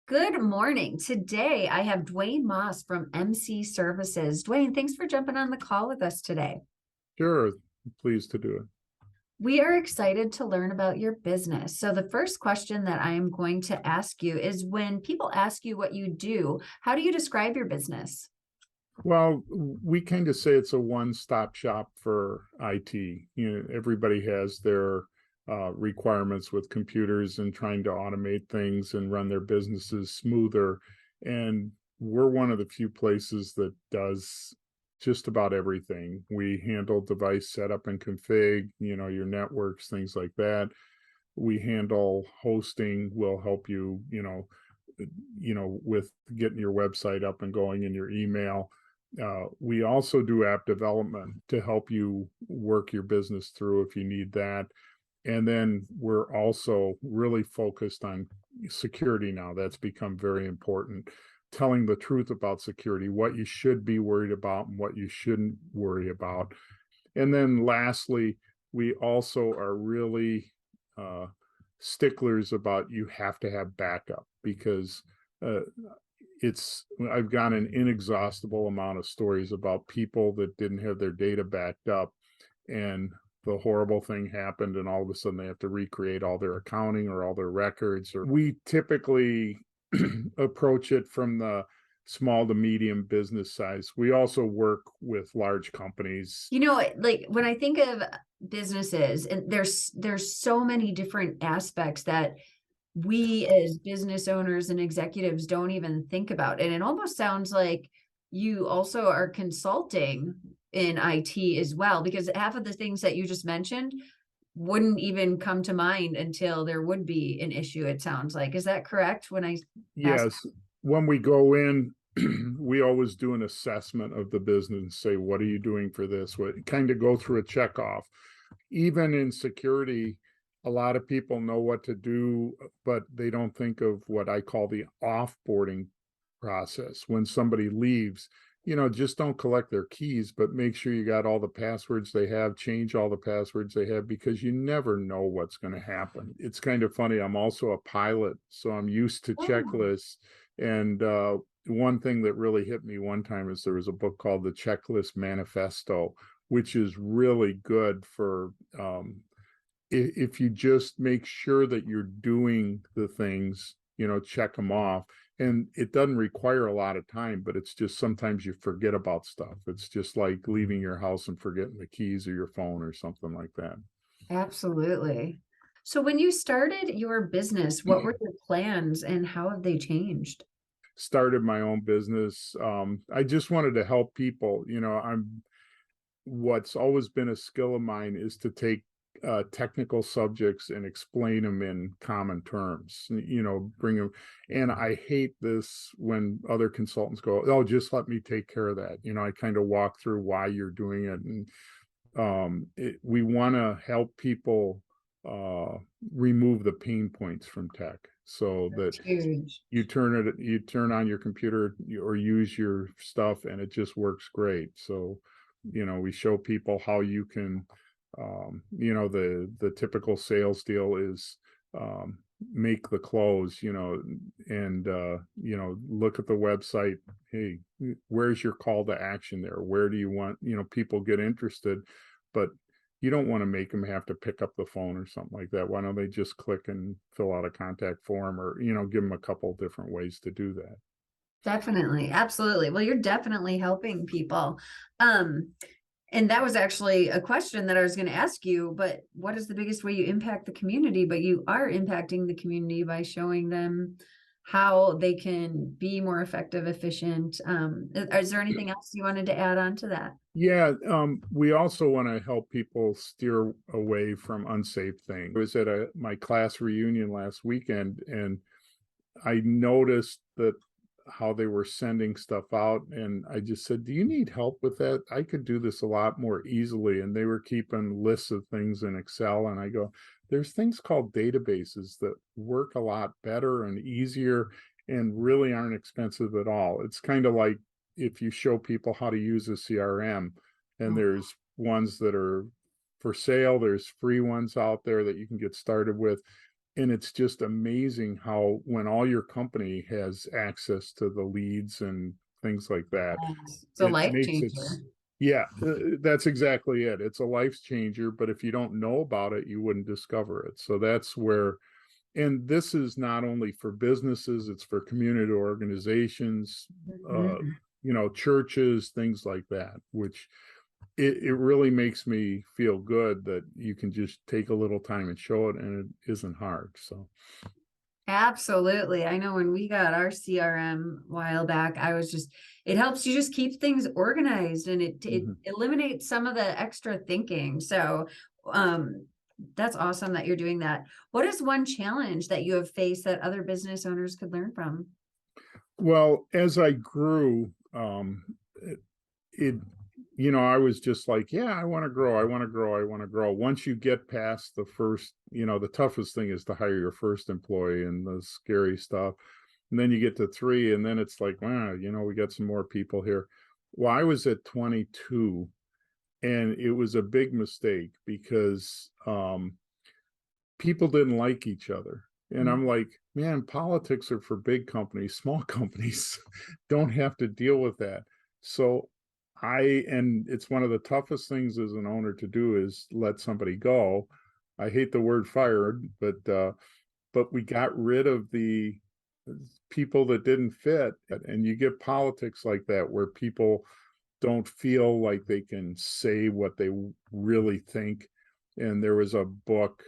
Good morning. Today I have Dwayne Moss from MC Services. Dwayne, thanks for jumping on the call with us today. Sure, pleased to do it. We are excited to learn about your business. So, the first question that I am going to ask you is when people ask you what you do, how do you describe your business? Well, we kind of say it's a one-stop shop for IT. Everybody has their requirements with computers and trying to automate things and run their businesses smoother. And we're one of the few places that does just about everything. We handle device setup and config, your networks, things like that. We handle hosting. We'll help you, with getting your website up and going in your email. We also do app development to help you work your business through if you need that. And then we're also really focused on security now. That's become very important. Telling the truth about security, what you should be worried about and what you shouldn't worry about. And then lastly, we also are really sticklers about you have to have backup because I've got an inexhaustible amount of stories about people that didn't have their data backed up and the horrible thing happened and all of a sudden they have to recreate all their accounting or all their records. Or we typically approach it from the small to medium business size. We also work with large companies. Like when I think of businesses, and there's so many different aspects that we as business owners and executives don't even think about. And it almost sounds like you also are consulting in IT as well, because half of the things that you just mentioned wouldn't even come to mind until there would be an issue, it sounds like. Is that correct when I ask? Yes. When we go in, we always do an assessment of the business and say, what are you doing for this? What kind of go through a check off. Even in security, a lot of people know what to do, but they don't think of what I call the offboarding process. When somebody leaves, just don't collect their keys, but make sure you got all the passwords they have, change all the passwords they have, because you never know what's going to happen. It's kind of funny. I'm also a pilot, so I'm used to checklists. And one thing that really hit me one time is there was a book called the Checklist Manifesto, which is really good for if you just make sure that you're doing the things, check them off. And it doesn't require a lot of time, but it's just sometimes you forget about stuff. It's just like leaving your house and forgetting the keys or your phone or something like that. Absolutely. So when you started your business, what were your plans and how have they changed? Started my own business. I just wanted to help people. What's always been a skill of mine is to take technical subjects and explain them in common terms, bring them. And I hate this when other consultants go, oh, just let me take care of that. I kind of walk through why you're doing it. And we want to help people remove the pain points from tech so that Huge. you turn on your computer or use your stuff and it just works great. So we show people how you can the typical sales deal is make the close, and look at the website. Hey, where's your call to action there? Where do you want, people get interested, but you don't want to make them have to pick up the phone or something like that. Why don't they just click and fill out a contact form or, give them a couple of different ways to do that. Definitely. Absolutely. Well, you're definitely helping people. And that was actually a question that I was going to ask you, but what is the biggest way you impact the community? But you are impacting the community by showing them how they can be more effective, efficient. Is there anything else you wanted to add on to that? Yeah, we also want to help people steer away from unsafe things. I was at my class reunion last weekend, and I noticed that how they were sending stuff out, and I just said, do you need help with that? I could do this a lot more easily. And they were keeping lists of things in Excel, and I go, there's things called databases that work a lot better and easier and really aren't expensive at all. It's kind of like if you show people how to use a CRM, and there's ones that are for sale, there's free ones out there that you can get started with. and it's just amazing how when all your company has access to the leads and things like that, Yes. It's a it life makes it changer. yeah, that's exactly it. It's a life changer, but if you don't know about it, you wouldn't discover it. So that's where, and this is not only for businesses, it's for community organizations, uh, Mhm. churches, things like that, which it really makes me feel good that you can just take a little time and show it, and it isn't hard. So, Absolutely. I know when we got our CRM a while back, it helps you just keep things organized, and it mhm. eliminates some of the extra thinking. So, um, that's awesome that you're doing that. What is one challenge that you have faced that other business owners could learn from? Well, as I grew, it I was just like, yeah, I want to grow, I want to grow, I want to grow. Once you get past the first, the toughest thing is to hire your first employee and the scary stuff. And then you get to three, and then it's like, wow, we got some more people here. Well, I was at 22, and it was a big mistake because people didn't like each other. And I'm like, man, politics are for big companies. Small companies don't have to deal with that. So and it's one of the toughest things as an owner to do is let somebody go. I hate the word fired, but we got rid of the people that didn't fit. And you get politics like that where people don't feel like they can say what they really think. And there was a book,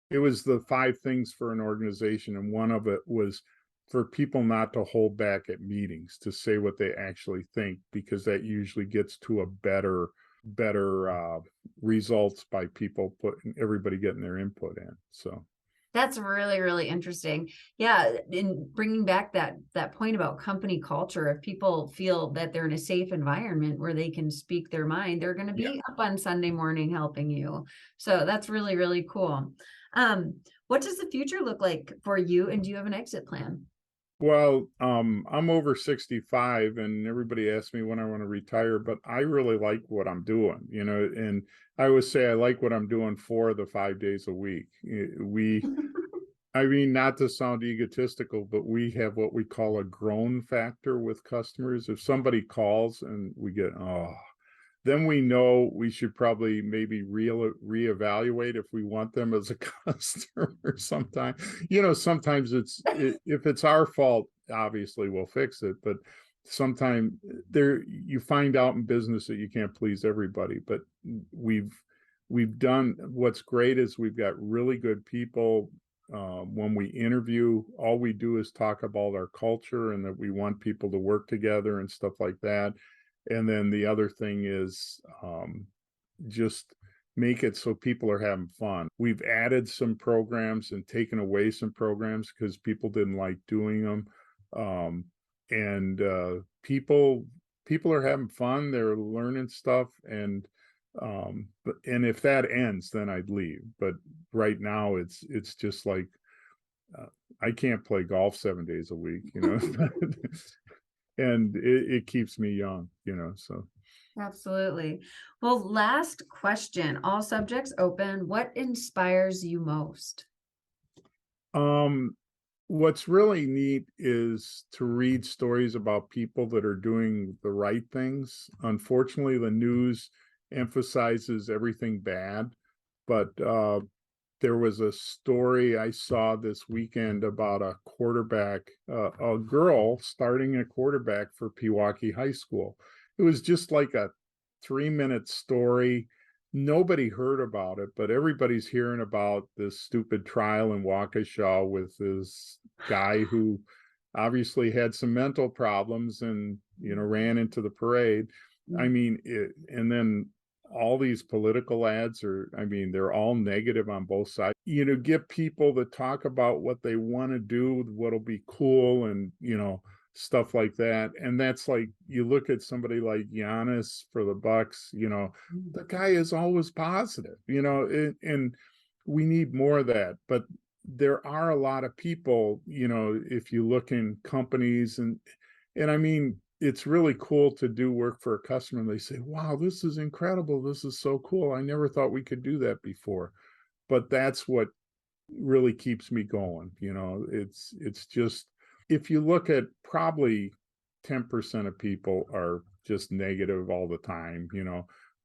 it was the 5 things for an organization, and one of it was for people not to hold back at meetings, to say what they actually think, because that usually gets to a better results by people putting everybody getting their input in. So That's really, really interesting. Yeah, in bringing back that point about company culture, if people feel that they're in a safe environment where they can speak their mind, they're going to yeah. be up on Sunday morning helping you. So that's really, really cool. What does the future look like for you, and do you have an exit plan? Well, I'm over 65, and everybody asks me when I want to retire, but I really like what I'm doing, and I always say I like what I'm doing 4 of the 5 days a week. I mean, not to sound egotistical, but we have what we call a groan factor with customers. If somebody calls and we get, oh, then we know we should probably maybe reevaluate if we want them as a customer sometime. Sometimes if it's our fault, obviously we'll fix it. But sometimes you find out in business that you can't please everybody. But we've done what's great is we've got really good people. When we interview, all we do is talk about our culture and that we want people to work together and stuff like that. And then the other thing is just make it so people are having fun. We've added some programs and taken away some programs because people didn't like doing them. And people are having fun. They're learning stuff, and if that ends, then I'd leave. But right now, it's just like uh, I can't play golf 7 days a week, and it keeps me young, so. Absolutely. Well, last question, all subjects open. What inspires you most? Um, what's really neat is to read stories about people that are doing the right things. Unfortunately, the news emphasizes everything bad, but there was a story I saw this weekend about a quarterback, a girl starting a quarterback for Pewaukee High School. It was just like a 3-minute story. Nobody heard about it, but everybody's hearing about this stupid trial in Waukesha with this guy who obviously had some mental problems and, ran into the parade. I mean, and then all these political ads they're all negative on both sides. Get people to talk about what they want to do, what'll be cool, and, stuff like that. And that's like, you look at somebody like Giannis for the Bucks, the guy is always positive, and we need more of that. But there are a lot of people, if you look in companies and I mean, it's really cool to do work for a customer and they say, wow, this is incredible. This is so cool. I never thought we could do that before. But that's what really keeps me going. It's just, if you look at, probably 10% of people are just negative all the time,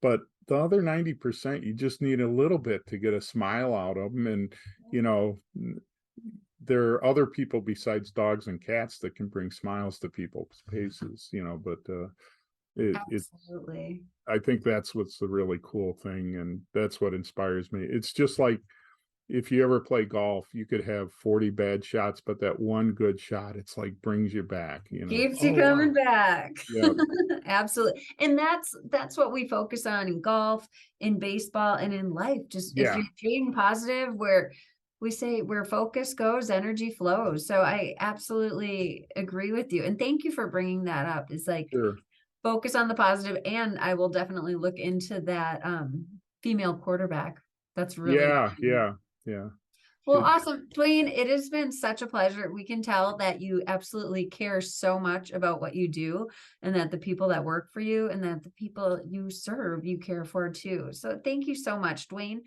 but the other 90%, you just need a little bit to get a smile out of them. And, you know, there are other people besides dogs and cats that can bring smiles to people's faces, but it's, Absolutely. I think that's what's the really cool thing. And that's what inspires me. It's just like, if you ever play golf, you could have 40 bad shots, but that one good shot, it's like brings you back, Keeps you oh wow. coming back. Yeah. Absolutely. And that's what we focus on in golf, in baseball, and in life. Just if Yeah. you're being positive, where we say where focus goes, energy flows. So I absolutely agree with you. And thank you for bringing that up. It's like Sure. focus on the positive, and I will definitely look into that female quarterback. That's really Yeah. Yeah. Yeah. well, Should. awesome. Dwayne, it has been such a pleasure. We can tell that you absolutely care so much about what you do, and that the people that work for you and that the people you serve, you care for too. So thank you so much, Dwayne.